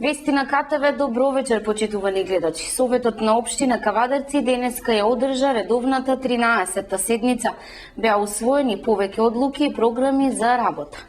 Вести на КТВ, добро вечер, почитувани гледачи. Советот на општина Кавадарци денеска ја одржа редовната 13-та седница. Беа усвоени повеќе одлуки и програми за работа.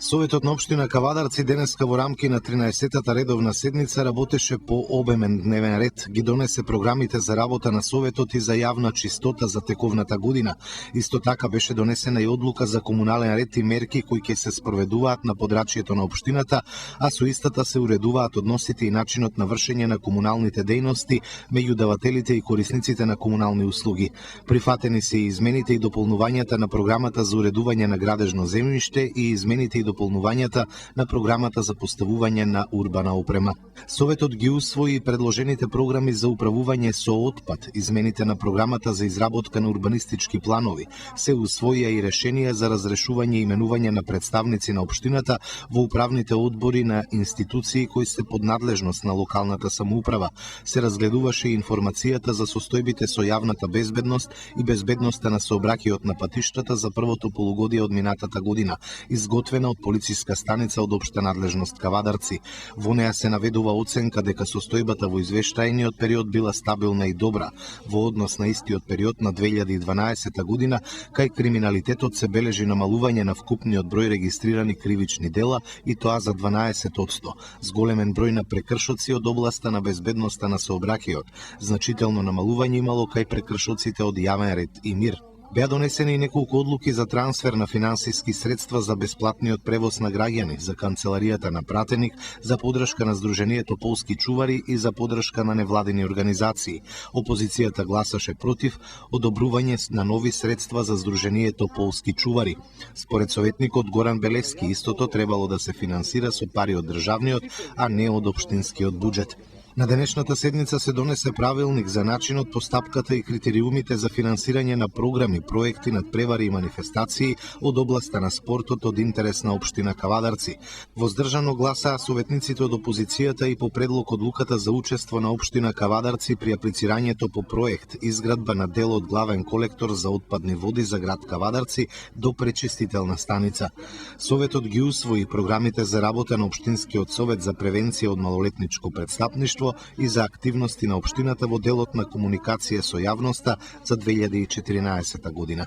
Советот на општина Кавадарци денеска во рамки на 13-та редовна седница работеше по обемен дневен ред. Ги донесе програмите за работа на Советот и за јавна чистота за тековната година. Исто така беше донесена и одлука за комунален ред и мерки кои ќе се спроведуваат на подрачјето на општината, а со истата се уредуваат односите и начинот на вршење на комуналните дејности меѓу давателите и корисниците на комунални услуги. Прифатени се и измените и дополнувањата на програмата за уредување на градежно земјиште и измените и дополнувањата на програмата за поставување на урбана опрема. Советот ги усвои предложените програми за управување со отпад, измените на програмата за изработка на урбанистички планови. Се усвоија и решенија за разрешување и именување на представници на општината во управните одбори на институции кои се под надлежност на локалната самоуправа. Се разгледуваше и информацијата за состојбите со јавната безбедност и безбедноста на сообраќајот на патиштата за првото полугодие од минатата година, изготвена од полициска станица од општа надлежност Кавадарци. Во неа се наведува оценка дека состојбата во извештајниот период била стабилна и добра. Во однос на истиот период на 2012 година, кај криминалитетот се бележи намалување на вкупниот број регистрирани кривични дела и тоа за 12%, с големен број на прекршоци од областа на безбедноста на сообраќајот. Значително намалување имало кај прекршоците од јавен ред и мир. Беа донесени неколку одлуки за трансфер на финансиски средства за бесплатниот превоз на граѓани, за канцеларијата на пратеник, за подршка на Сдруженијето Полски чувари и за подршка на невладини организации. Опозицијата гласаше против одобрување на нови средства за Сдруженијето Полски чувари. Според советникот Горан Белевски, истото требало да се финансира со пари од државниот, а не од општинскиот буџет. На денешната седница се донесе правилник за начинот, постапката и критериумите за финансирање на програми, проекти, надпревари и манифестации од областа на спортот од интерес на општина Кавадарци. Воздржано гласаа советниците од опозицијата и по предлог одлуката за учество на општина Кавадарци при аплицирањето по проект изградба на дел од главен колектор за отпадни води за град Кавадарци до пречистителна станица. Советот ги усвои програмите за работа на општинскиот совет за превенција од малолетничко престапништво и за активности на општината во делот на комуникација со јавноста за 2014 година.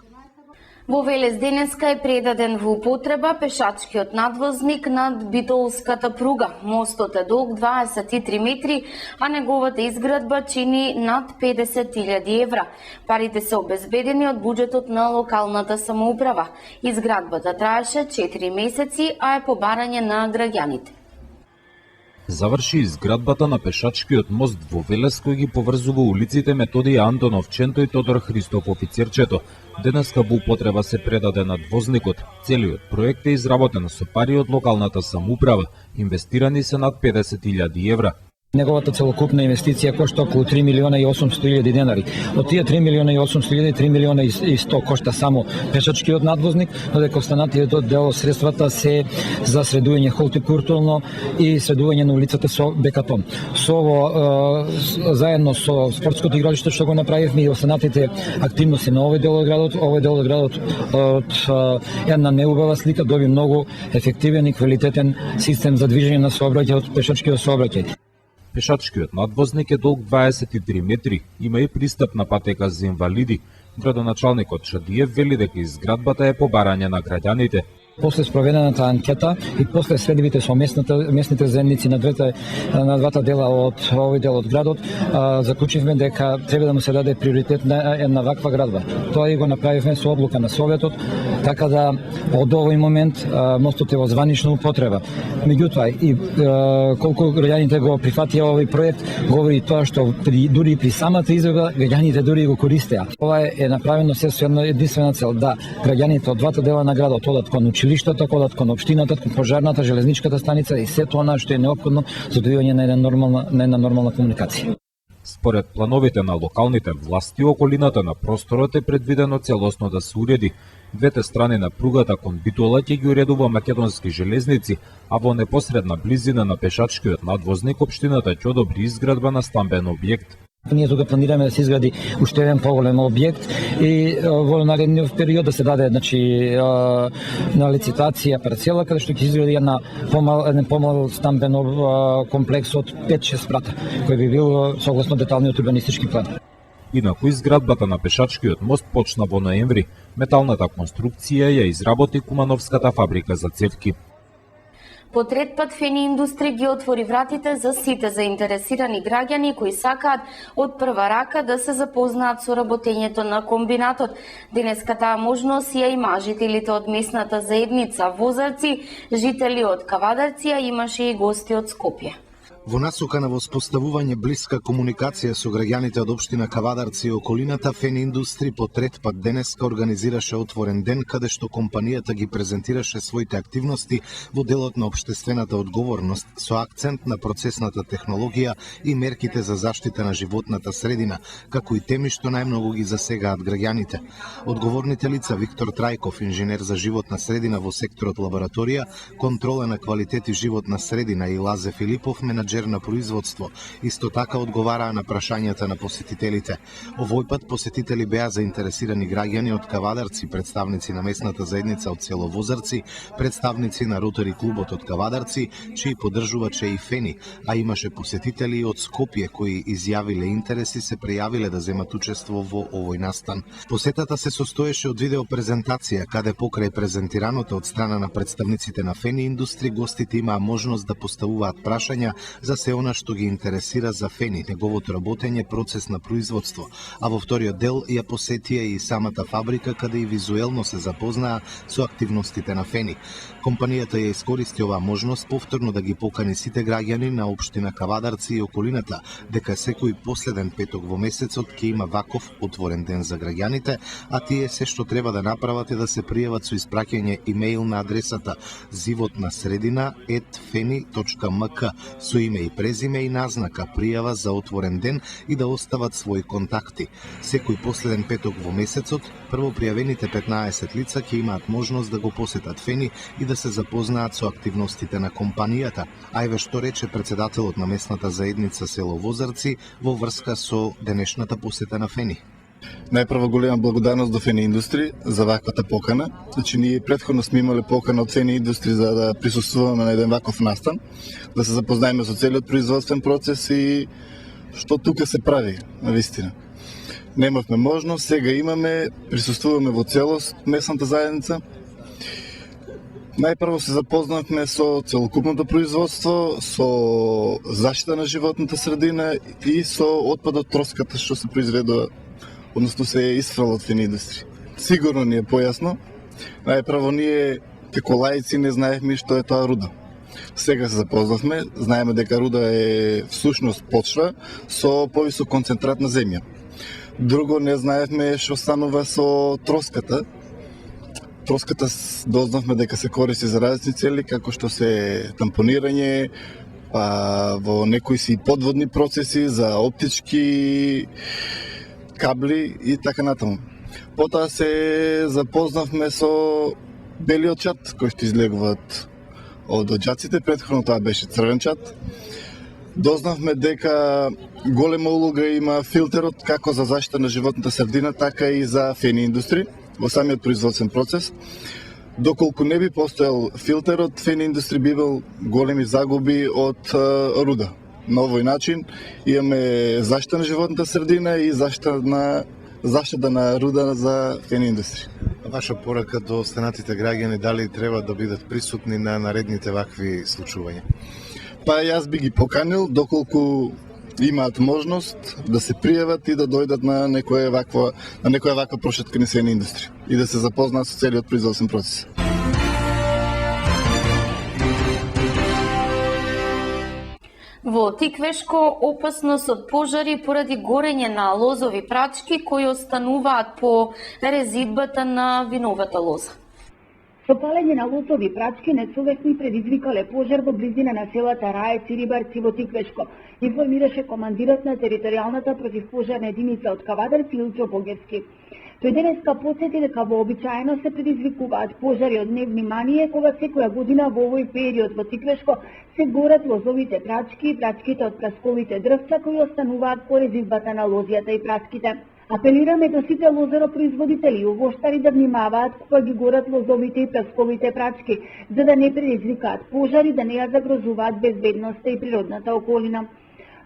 Во Велес денеска е предаден во употреба пешачкиот надвозник над Битолската пруга. Мостот е долг 23 метри, а неговата изградба чини над 50.000 евра. Парите се обезбедени од буџетот на локалната самоуправа. Изградбата траеше 4 месеци, а е побарање на граѓаните. Заврши изградбата на пешачкиот мост во Велес кој ги поврзува улиците Методија Антонов Ченто и Тодор Христов Официрчето. Денеска во употреба се предаде надвозникот. Целиот проект е изработен со пари од локалната самоуправа. Инвестирани се над 50.000 евра. Неговата целокупна инвестиција кошта околу 3 милиона и 800 000 денари. Од тие 3 милиона и 800 000, 3 милиона и 100 кошта само пешачкиот надвозник, но дека останатиот дел од средствата се за средување хортикултурно и средување на улицата со бекатон. Со ово заедно со спортското игралиште што го направивме и останатите активности на овој дел од градот, од една неубава слика доби многу ефективен и квалитетен систем за движење на сообраќајот, пешачкиот сообраќај. Пешачкиот надвозник е долг 23 метри, има и пристапна патека за инвалиди. Градоначалникот Шадиев вели дека изградбата е побарање на граѓаните. После спроведената анкета и после следивите со местните заедници на двата дела од овој дел од градот, заклучивме дека треба да му се даде приоритет на една ваква градба. Тоа и го направивме со одлука на Советот, така да од овој момент мостот е во званична употреба. Меѓутоа и колку граѓаните го прифатија овој проект, говори тоа што дури при самата изvedба граѓаните дури го користеа. Ова е направено се со една единствена цел, да граѓаните од двата дела на градот одат кон училиштата, одат кон општината, кон пожарната, железничката станица и сето она што е неопходно за одвивање на една нормална комуникација. Според плановите на локалните власти, околината на просторот е предвидено целосно да се уреди. Двете страни на пругата кон Битола ќе ги уредува македонски железници, а во непосредна близина на пешачкиот надвозник општината ќе одобри изградба на стамбен објект. Ние тука планираме да се изгради уште еден поголем објект и во наредниот период да се даде на лицитација парцела каде што ќе изгради еден помал стамбен комплекс од 5-6 спрата, кој би бил согласно деталниот урбанистички план. Инаку изградбата на пешачкиот мост почна во ноември. Металната конструкција ја изработи Кумановската фабрика за цевки. По трет пат Фени Индустри ги отвори вратите за сите заинтересирани граѓани кои сакаат од прва рака да се запознаат со работењето на комбинатот. Денеска таа можност ја има жителите од местната заедница Возарци, жители од Кавадарци, а имаше и гости од Скопје. Во насока на воспоставување блиска комуникација со граѓаните од општина Кавадарци и околината, Фени Индустри по трет пат денеска организираше отворен ден каде што компанијата ги презентираше своите активности во делот на општествената одговорност со акцент на процесната технологија и мерките за заштита на животната средина, како и теми што најмногу ги засегаат граѓаните. Одговорните лица Виктор Трајков, инженер за животна средина во секторот лабораторија, контрола на квалитет и животна средина, и Лазе Филипов, менаџер на производство, исто така одговараа на прашањата на посетителите. Овој пат посетители беа заинтересирани граѓани од Кавадарци, представници на местната заедница од село Возарци, представници на Ротари клубот од Кавадарци, чиј поддржувач е и Фени, а имаше посетители од Скопје кои изјавиле интерес и се пријавиле да земат учество во овој настан. Посетата се состоеше од видеопрезентација, каде покрај презентираното од страна на представниците на Фени Индустри, гостите имаа можност да поставуваат прашања за се она што ги интересира за Фени, неговото работење, процес на производство, а во вториот дел ја посетија и самата фабрика каде и визуелно се запознаа со активностите на Фени. Компанијата ја искористи оваа можност повторно да ги покани сите граѓани на општина Кавадарци и околината дека секој последен петок во месецот ќе има ваков отворен ден за граѓаните, а тие се што треба да направат е да се пријават со испраќање имејл на адресата животнасредина@feni.mk со име и презиме и назнака пријава за отворен ден и да остават своји контакти. Секој последен петок во месецот, прво пријавените 15 лица ќе имаат можност да го посетат Фени и да се запознаат со активностите на компанијата. А еве што рече председателот на местната заедница село Возарци во врска со денешната посета на Фени. Најпрво голема благодарност до Фени Индустри за ваквата покана. Значи, ние претходно сме имале покана од Фени Индустри за да присуствуваме на еден ваков настан, да се запознаеме со целиот производствен процес и што тука се прави, навистина. Немавме можност, сега имаме, присуствуваме во целост местната заедница. Најпрво се запознавме со целокупното производство, со заштита на животната средина и со отпадот троската што се произведува, односно се исфрала од Фени Индустри. Сигурно ни е појасно. Најпрво ние како лаици не знаевме што е тоа руда. Сега се запознавме, знаеме дека руда е всушност почва со повисок концентрат на земја. Друго не знаевме што станува со троската. Троската дознавме дека се користи за различни цели, како што се тампонирање, па во некои си подводни процеси за оптички кабли и така натаму. Потоа се запознавме со белиот чат кој што излегуваат од оџаците, претходно тоа беше црвен чат. Дознавме дека голема улога има филтерот како за заштита на животната средина, така и за Фени Индустри во самиот производствен процес. Доколку не би постоел филтерот, Фени Индустри би бил големи загуби од руда. На овој начин имаме заштита на животната средина и заштита на руда за Фени Индустри. Ваша порака до останатите граѓани, дали треба да бидат присутни на наредните вакви случувања? Па јас би ги поканил, доколку имаат можност да се пријават и да дојдат на некоја ваква прошетка на Фени Индустри и да се запознаат со целиот производствен процес. Во Тиквешко опасност од пожари поради горење на лозови прачки кои остануваат по резидбата на виновата лоза. Со палење на лотови прачки несовесни предизвикале пожар во близина на селата Раец и Рибарци во Тиквешко, информираше командирот на територијалната противпожарна единица од Кавадарци Илчо Богевски. Тој денеска потсети дека вообичаено се предизвикуваат пожари од невнимание, кога секоја година во овој период во Тиквешко се горат лозовите прачки и прачките од прасковите дрвца кои остануваат по резидбата на лозијата и праските. Апелираме до сите лозаропроизводители и овоштари да внимаваат кога ги горат лозовите и прасковите прачки, за да не предизвикаат пожари, да не ја загрозуваат безбедноста и природната околина.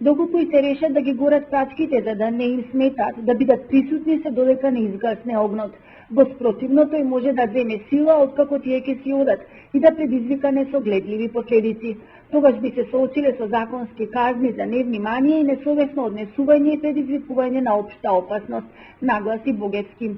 Доколку и се решат да ги горат прачките за да не им сметаат, да бидат присутни се додека не изгасне огнот. Во спротивно тој може да земе сила откако тие ќе си одат и да предизвика несогледливи последици. Тогаш би се соочиле со законски казни за невнимание и несовесно однесување и предизвикување на општа опасност, нагласи Богевски.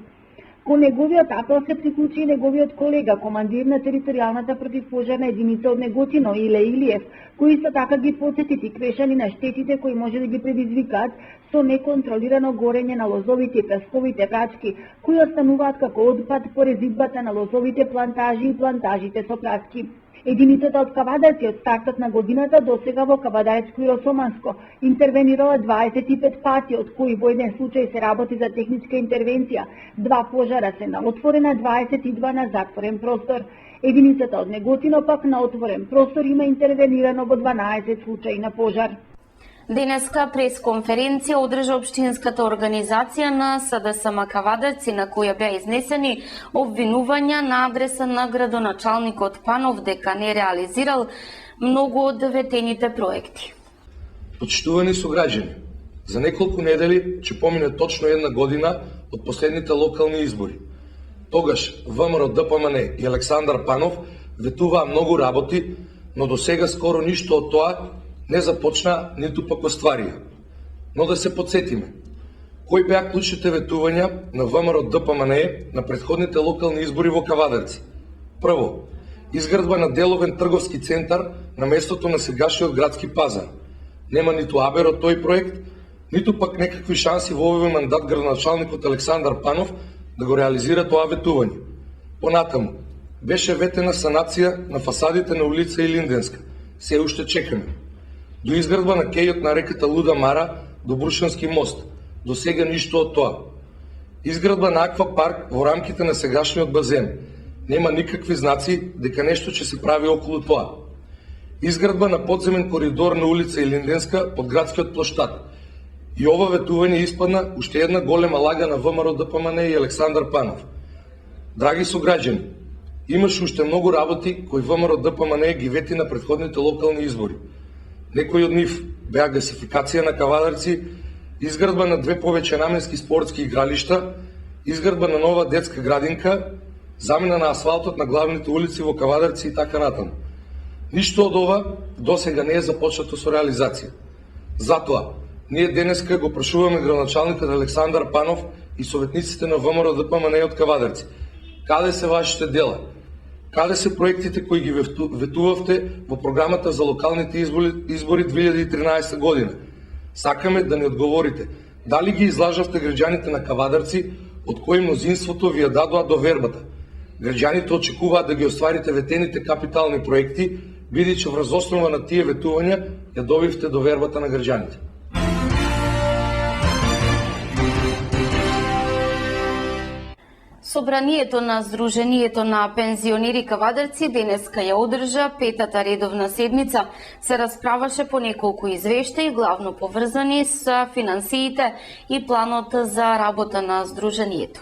Ко неговиот апел се приклучи и неговиот колега, командир на територијалната противпожарна единица од Неготино, Иле Илиев, кој исто така ги потсети тиквешани на штетите кои може да ги предизвикаат со неконтролирано горење на лозовите и прасковите прачки, кои остануваат како отпад по резидбата на лозовите плантажи и плантажите со праски. Единицата од Кавадарци од стартот на годината досега во Кавадарецко и Росоманско интервенирала 25 пати, од кои во еден случај се работи за техничка интервенција, 2 пожара се на отворена, 22 на затворен простор. Единицата од Неготино пак на отворен простор има интервенирано во 12 случаи на пожар. Денеска пресконференција одржа општинската организација на СДСМ Кавадарци, на која беа изнесени обвинувања на адреса на градоначалникот Панов дека не реализирал многу од ветените проекти. Почитувани сограѓани, за неколку недели ќе помине точно една година од последните локални избори. Тогаш ВМРО ДПМН и Александар Панов ветуваа многу работи, но до сега скоро ништо од тоа не започна, ниту пак остварија. Но да се подсетиме, кои беа клучните ветувања на ВМРО ДПМН на претходните локални избори во Кавадарци? Прво, изградба на деловен трговски центар на местото на сегашниот градски пазар. Нема ниту абер од тој проект, ниту пак некакви шанси во овој мандат градоначалникот Александар Панов да го реализира тоа ветување. Понатаму, беше ветена санација на фасадите на улица Илинденска. Се уште чекаме. До изградба на кејот на реката Луда Мара до Брушански мост. До сега ништо од тоа. Изградба на аквапарк во рамките на сегашниот базен. Нема никакви знаци дека нешто ќе се прави околу тоа. Изградба на подземен коридор на улица Илинденска под градскиот плоштад. И ова ветување испадна уште една голема лага на ВМРО ДПМН и Александар Панов. Драги сограѓани, имаше уште многу работи кои ВМРО ДПМН ги вети на претходните локални избори. Некои од нив беа гасификација на Кавадарци, изградба на 2 повеќе наменски спортски игралишта, изградба на нова детска градинка, замена на асфалтот на главните улици во Кавадарци и така натаму. Ништо од ова досега не е започнато со реализација. Затоа, ние денеска го прашуваме градоначалникот Александар Панов и советниците на ВМРО ДПМН од Кавадарци. Каде се вашите дела? Каде се проектите кои ги ветувавте во програмата за локалните избори 2013 година? Сакаме да ни одговорите. Дали ги излажавте граѓаните на Кавадарци, од кои мнозинството ви ја дадоа довербата? Граѓаните очекуваат да ги остварите ветените капитални проекти, бидејќи врз основа на тие ветувања ја добивте довербата на граѓаните. Собранието на Сдруженијето на пензионери Кавадарци денеска ја одржа петата редовна седница. Се расправаше по неколку извештаи, главно поврзани со финансиите и планот за работа на Сдруженијето.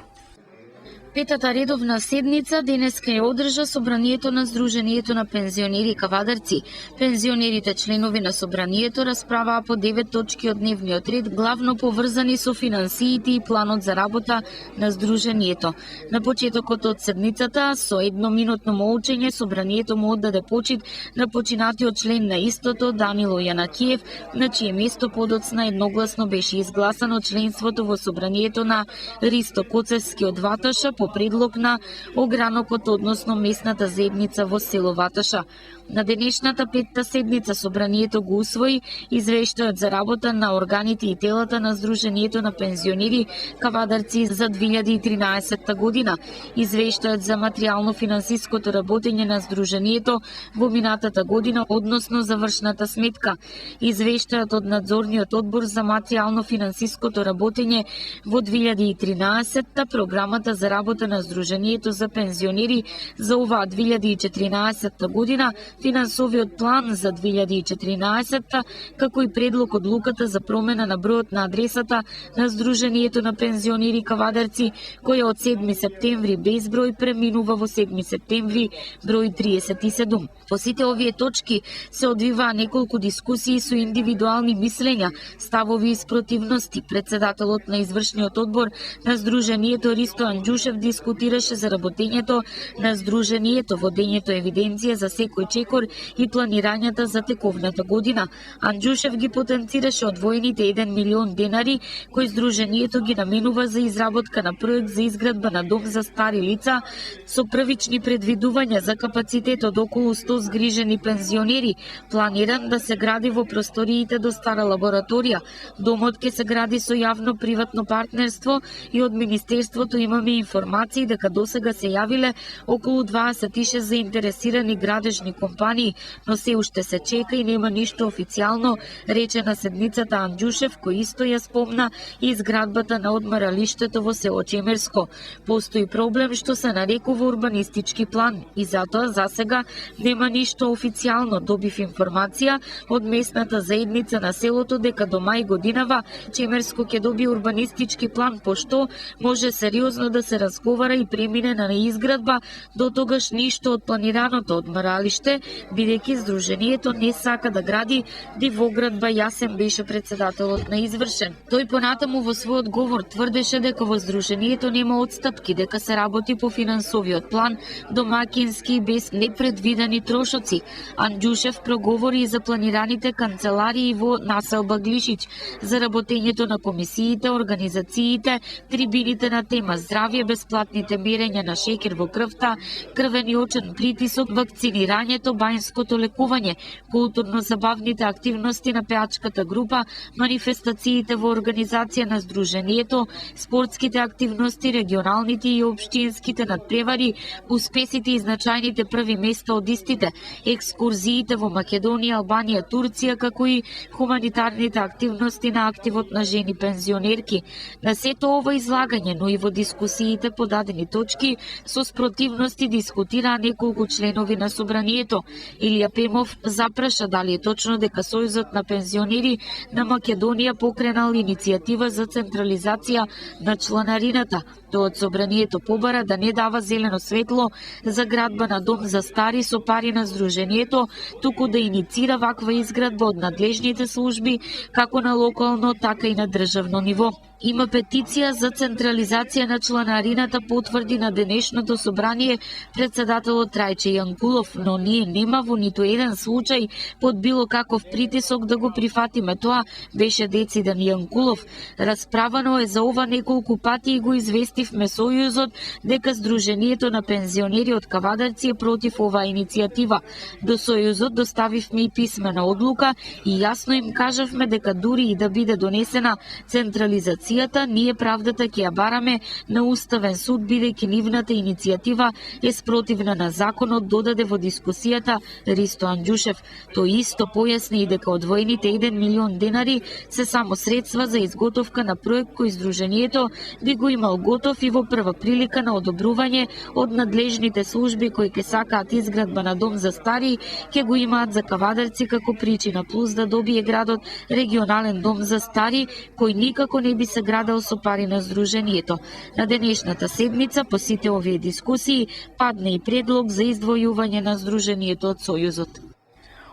Петата редовна седница денеска ја одржа Собранието на Сдруженијето на пензионери Кавадарци. Пензионерите членови на Собранието расправаа по 9 точки од дневниот ред, главно поврзани со финансиите и планот за работа на Сдружението. На почетокот од седницата, со едноминутно молчење, Собранието му оддаде почит на починатиот член на истото, Данило Јанакиев, на чие место подоцна едногласно беше изгласано членството во Собранието на Ристо Коцевски од Ваташа, по предлог на огранокот, односно местната заедница во село Ваташа. На денешната петта седница собранието го усвои извештајот за работа на органите и телата на Сдруженијето на пензионери кавадарци за 2013 година, извештајот за материјално-финансиското работење на Сдруженијето во минатата година, односно завршната сметка, извештајот од надзорниот одбор за материјално-финансиското работење во 2013, програмата за работа на Сдруженијето за пензионери за оваа 2014 година, финансовиот план за 2014, како и предлог одлуката за промена на бројот на адресата на Сдруженијето на пензионери кавадарци, која од 7 септември без број преминува во 7 септември број 37. По сите овие точки се одвиваа неколку дискусии со индивидуални мислења, ставови и спротивности. Председателот на извршниот одбор на Сдруженијето Ристо Анџушев дискутираше за работењето на Сдруженијето, водењето евиденција за секој чекор и планирањата за тековната година. Анџушев ги потенцираше одвоените 1 милион денари кои Сдруженијето ги наменува за изработка на проект за изградба на дом за стари лица со првични предвидувања за капацитет од околу 100 згрижени пензионери, планиран да се гради во просториите до стара лабораторија. Домот ќе се гради со јавно-приватно партнерство и од Министерството имаме информации дека досега се јавиле околу 26 заинтересирани градежни компании, но се уште се чека и нема ништо официјално, рече на седницата Анџушев, кој исто ја спомна и изградбата на одмаралиштето во село Чемерско. Постои проблем што се нарекува урбанистички план и затоа засега нема ништо официјално. Добив информација од местната заедница на селото дека до мај годинава Чемерско ќе добие урбанистички план, пошто може сериозно да се разговара и премине на изградба, до тогаш ништо од планираното одмаралиште, бидејќи Сдруженијето не сака да гради дивоградба. Јасен беше председателот на извршен. Тој понатаму во својот говор тврдеше дека во Сдруженијето нема отстапки, дека се работи по финансовиот план, домакински без непредвидени трошоци. Анџушев проговори и за планираните канцеларии во населба Глишич, за работењето на комисиите, организациите, трибините на тема здравје, бесплатните мерења на шеќер во крвта, крвен и очен притисок, вакцинирањето, бајнското лекување, културно-забавните активности на пеачката група, манифестациите во организација на Сдруженијето, спортските активности, регионалните и општинските надпревари, успесите и значајните први места од истите, екскурзиите во Македонија, Албанија, Турција, како и хуманитарните активности на активот на жени пензионерки. На сето ова излагање, но и во дискусиите по дадени точки, со спротивности дискутираа неколку членови на собранието. Илија Пемов запраша дали е точно дека Сојузот на пензионери на Македонија покренал иницијатива за централизација на чланарината. Тој од собранието побара да не дава зелено светло за градба на дом за стари со пари на Сдруженијето, туку да иницира ваква изградба од надлежните служби, како на локално, така и на државно ниво. Има петиција за централизација на чланарината, потврди на денешното собрание председателот Трајче Јанкулов, но ние нема во ниту еден случај под било каков притисок да го прифатиме тоа, беше дециден Јанкулов. Расправано е за ова неколку пати и го известивме Сојузот дека Сдруженијето на пензионери од кавадарци е против оваа иницијатива. До Сојузот доставивме и писмена одлука и јасно им кажавме дека дури и да биде донесена централизација, ние правдата ќе ја бараме на Уставен суд, бидејќи нивната иницијатива е спротивна на законот, додаде во дискусијата Ристо Анџушев. Тој исто појасни и дека одвоените 1 милион денари се само средства за изготовка на проект кој Сдруженијето би го имал готов и во прва прилика на одобрување од надлежните служби кои ќе сакаат изградба на дом за стари, ќе го имаат за кавадарци како причина плюс да добие градот регионален дом за стари, кој никако не би се градел со пари на Сдруженијето. На денешната седница по сите овие дискусии падна и предлог за издвојување на Сдруженијето од Сојузот.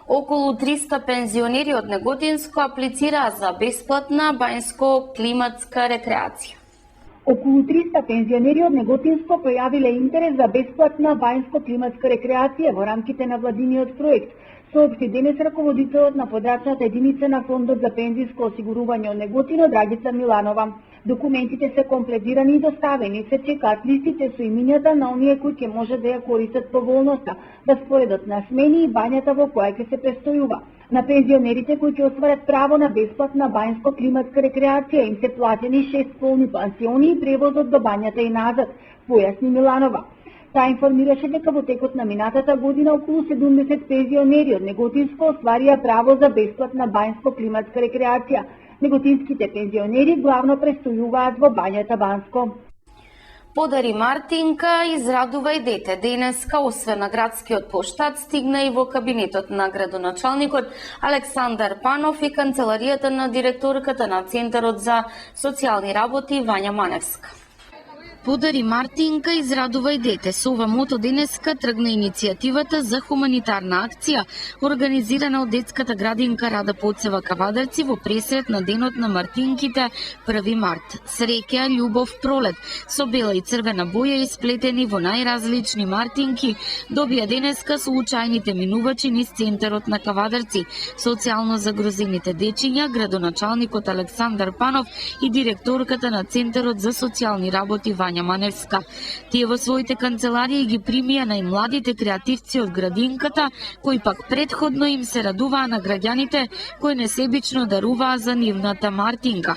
Околу 300 пензионери од Неготинско аплицираа за бесплатна бањско-климатска рекреација. Околу 300 пензионери од Неготинско пројавиле интерес за бесплатна бањско-климатска рекреација во рамките на владиниот проект, соопшти денес раководителот на подрачната единица на Фондот за пензиско осигурување од Неготино Драгица Миланова. Документите се комплетирани и доставени, се чекаат листите со имињата на оние кои ќе може да ја користат поволноста, распоредот на смени и бањата во која ќе се престојува. На пензионерите кои ќе остварат право на бесплатна бањско-климатска рекреација им се платени 6 полни пансиони и превозот до бањата и назад, појасни Миланова. Таа информираше дека во текот на минатата година околу 70 пензионери од Неготинско остварија право за бесплатна бањско-климатска рекреација. Неготинските пензионери главно престојуваат во бањата Банско. Подари Мартинка, израдува и дете. Денеска, освен на градскиот поштад, стигна и во кабинетот на градоначалникот Александар Панов и канцеларијата на директорката на Центарот за социјални работи Вања Маневска. Подари Мартинка, израдува и дете. Со ова мото денеска тргна иницијативата за хуманитарна акција, организирана од детската градинка Рада Поцева Кавадарци во пресрет на денот на Мартинките 1 март. Среќа, љубов, пролет, со бела и црвена боја исплетени во најразлични мартинки, добија денеска случајните минувачи низ Центарот на Кавадарци, социјално загрозените дечиња, градоначалникот Александар Панов и директорката на Центарот за социјални работи Вања Маневска. Тие во своите канцеларии ги примија најмладите креативци од градинката, кои пак предходно им се радуваа на граѓаните кои несебично даруваа за нивната мартинка.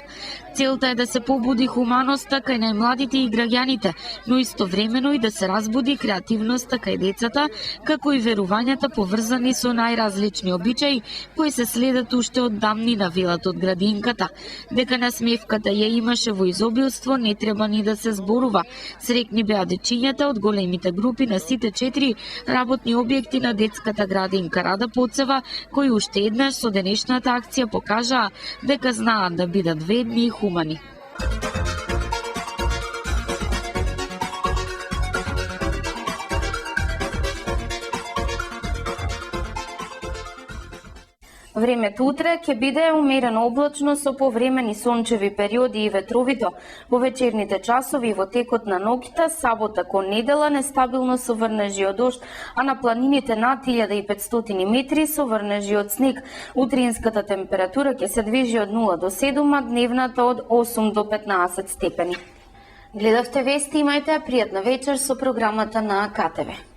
Целта е да се побуди хуманоста кај најмладите и граѓаните, но истовремено и да се разбуди креативноста кај децата, како и верувањата поврзани со најразлични обичаи кои се следат уште од дамнина, велат од градинката. Дека насмевката ја имаше во изобилство, не треба ни да се зборува. Среќни беа дечињата од големите групи на сите 4 работни објекти на детската градинка Рада Поцева, кои уште еднаш со денешната акција покажаа дека знаат да бидат ведни и хумани. Времето утре ќе биде умерено облачно со повремени сончеви периоди и ветровито. Во вечерните часови и во текот на ноќта, сабота кон недела нестабилно со врнежи од дожд, а на планините над 1500 метри со врнежи од снег. Утринската температура ќе се движи од 0 до 7, а дневната од 8 до 15 степени. Гледавте вести, имајте пријатна вечер со програмата на КТВ.